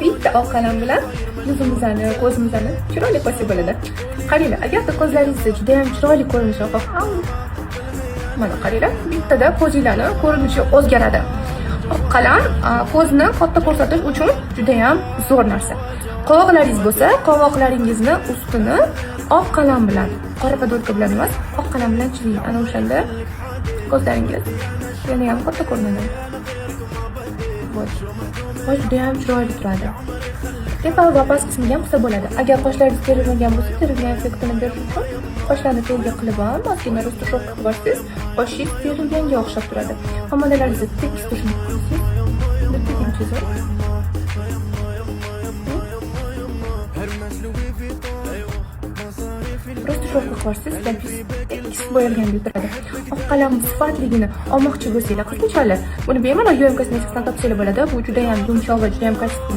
bitta oq qalam bilan yuzimizni, ko'zimizni chiroyli qilsa bo'ladi. Qaranglar, agarda ko'zlaringizni juda ham chiroyli ko'rinishini mana qaranglar, bittada ko'zingizning ko'rinishi o'zgaradi. Oq qalam ko'zni katta ko'rsatish uchun juda ham zo'r narsa. Qovoqlaringiz bo'lsa, qovoqlaringizni ustini oq qalam bilan, qora podvodka bilan emas, oq qalam bilan chiling. Ana o'shanda ko'zlaringiz yana ham katta ko'rinadi. Qosh juda ham chiroyli turadi. Tepa va past qismiga ham qilsa bo'ladi. Agar qoshlaringiz terilmagan bo'lsa, terilgan effektini berish uchun qoshlarni terga qilib ham, ozgina restushok qilib olsangiz, qoshingiz terilganga o'xshab turadi. Pomadalaringizni tekis turishni qilsangiz, restushok qilib olsangiz, tekis bo'yalgandek turadi. Oq qalam sifatligini olmoqchi bo'lsanglar, qizchalar, buni bemalol Yo'm Cosmetics'dan topsanglar bo'ladi. Bu juda ham yumshoq va juda ham konsistentli